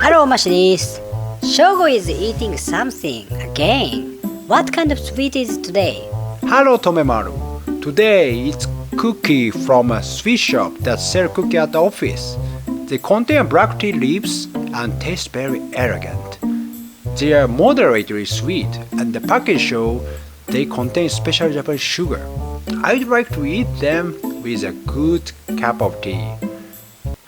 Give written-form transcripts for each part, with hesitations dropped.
Hello, machinist. Shogo is eating something again. What kind of sweet is it today? Hello, Tomemaru. Today it's cookie from a sweet shop that sell cookie at the office. They contain black tea leaves and taste very elegant. They are moderately sweet and the package show they contain special Japanese sugar. I'd like to eat them with a good cup of tea.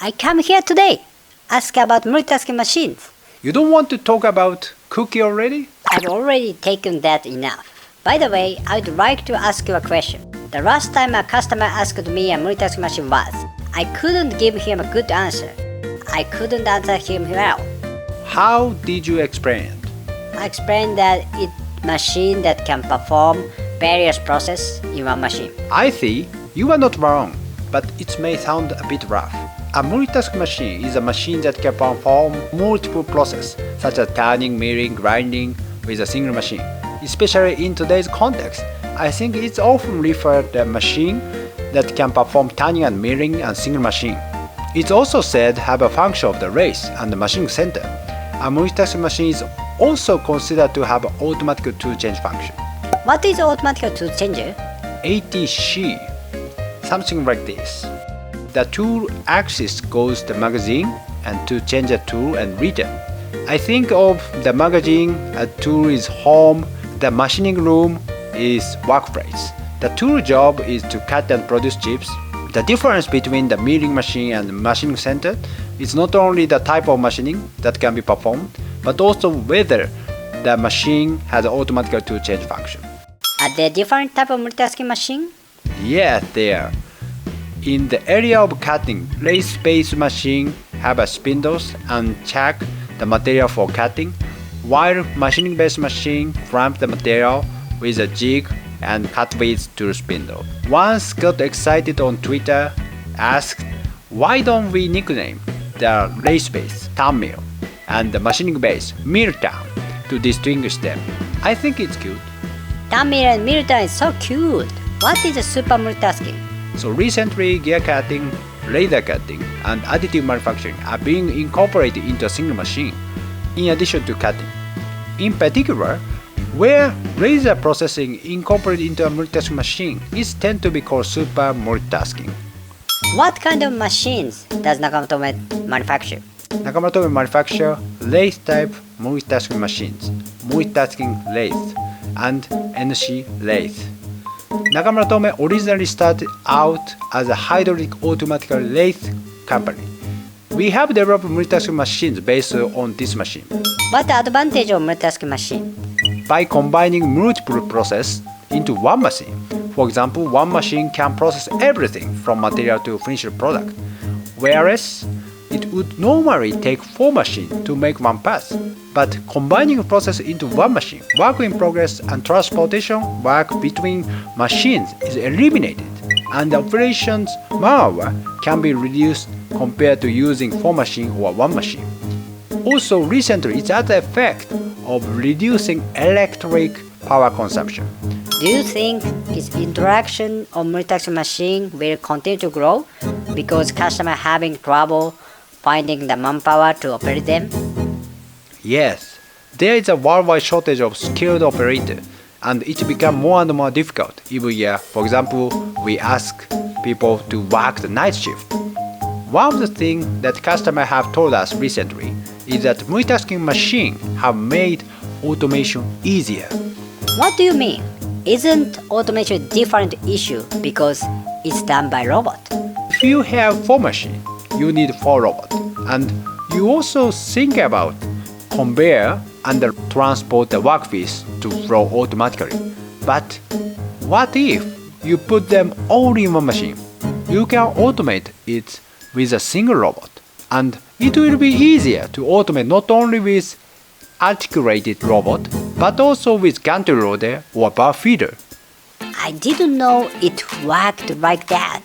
I come here today. Ask about multitasking machines. You don't want to talk about cookie already? I've already taken that enough. By the way, I'd like to ask you a question. The last time a customer asked me a multitasking machine was, I couldn't give him a good answer. I couldn't answer him well. How did you explain it? I explained that it's a machine that can perform various processes in one machine. I see. You are not wrong, but it may sound a bit rough. A multitasking machine is a machine that can perform multiple processes, such as turning, milling, grinding, with a single machine. Especially in today's context, I think it's often referred to a machine that can perform turning and milling and single machine. It's also said to have a function of the race and the machining center. A multitasking machine is also considered to have an automatic tool change function. What is automatic tool changer? ATC, something like this. The tool axis goes the magazine and to change a tool and return. I think of the magazine, a tool is home, the machining room is workplace. The tool job is to cut and produce chips. The difference between the milling machine and the machining center is not only the type of machining that can be performed, but also whether the machine has an automatic tool change function. Are there different types of multitasking machine? Yes, they are. In the area of cutting, lathe-based machine have a spindles and check the material for cutting, while machining-based machine clamp the material with a jig and cut with tool spindle. Once got excited on Twitter, asked, why don't we nickname the lathe-based turn mill and the machining-based mill turn to distinguish them? I think it's cute. Turn mill and mill turn is so cute. What is a super multitasking? So recently, gear cutting, laser cutting, and additive manufacturing are being incorporated into a single machine, in addition to cutting. In particular, where laser processing incorporated into a multitasking machine is tend to be called super multitasking. What kind of machines does Nakamoto manufacture? Nakamoto manufacture lathe-type multitasking machines, multitasking lathe, and NC lathe. Nakamoto originally started out as a hydraulic automatic lathe company. We have developed multitasking machines based on this machine. What the advantage of multitasking machine? By combining multiple processes into one machine. For example, one machine can process everything from material to finished product, whereas it would normally take 4 machines to make one pass. But combining processes into one machine, work in progress and transportation work between machines is eliminated, and the operations manpower can be reduced compared to using 4 machines or 1 machine. Also recently, it has the effect of reducing electric power consumption. Do you think its introduction of multitasking machine will continue to grow because customers having trouble finding the manpower to operate them? Yes, there is a worldwide shortage of skilled operators, and it becomes more and more difficult every year. For example, we ask people to work the night shift. One of the things that customers have told us recently is that multitasking machines have made automation easier. What do you mean? Isn't automation a different issue because it's done by robot? If you have 4 machines, you need 4 robots, and you also think about conveyor and transport the workpiece to flow automatically. But what if you put them all in one machine? You can automate it with a single robot, and it will be easier to automate not only with articulated robot, but also with gantry loader or bar feeder. I didn't know it worked like that.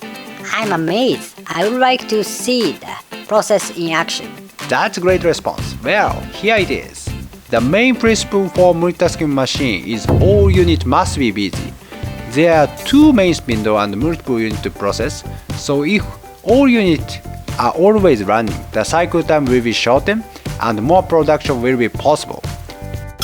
I'm amazed. I would like to see the process in action. That's a great response. Well, here it is. The main principle for multitasking machine is all units must be busy. There are 2 main spindle and multiple units to process, so if all units are always running, the cycle time will be shortened and more production will be possible.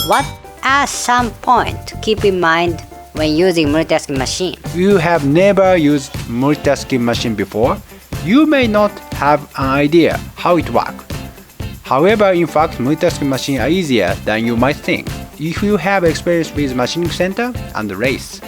What are some points to keep in mind when using multitasking machine? If you have never used multitasking machine before, you may not have an idea how it works. However, in fact, multitasking machines are easier than you might think if you have experience with machining center and race.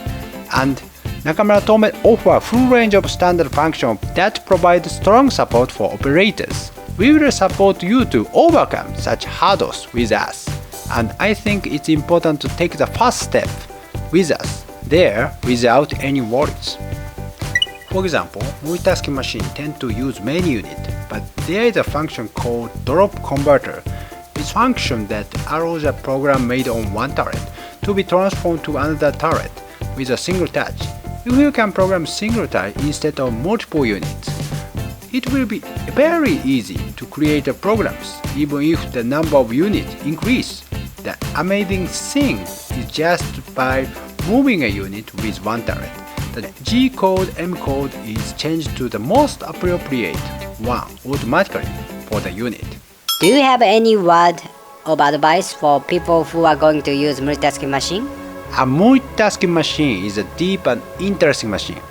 And Nakamura Tome offers a full range of standard functions that provide strong support for operators. We will support you to overcome such hurdles with us. And I think it's important to take the first step with us there without any worries. For example, multitasking machines tend to use many units, but there is a function called drop converter. This function that allows a program made on one turret to be transformed to another turret with a single touch. If you can program single touch instead of multiple units, it will be very easy to create programs even if the number of units increase. The amazing thing is just by moving a unit with one turret, the G code M code is changed to the most appropriate one automatically for the unit. Do you have any word of advice for people who are going to use multitasking machine? A multitasking machine is a deep and interesting machine.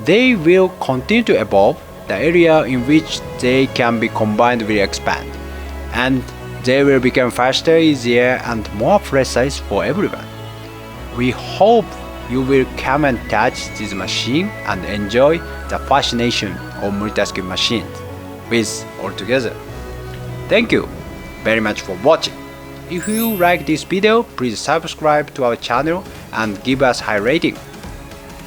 They will continue to evolve. The area in which they can be combined will expand, and they will become faster, easier, and more precise for everyone. We hope you will come and touch this machine and enjoy the fascination of multitasking machines with all together. Thank you very much for watching. If you like this video, please subscribe to our channel and give us high rating.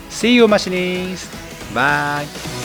See you, machinists. Bye.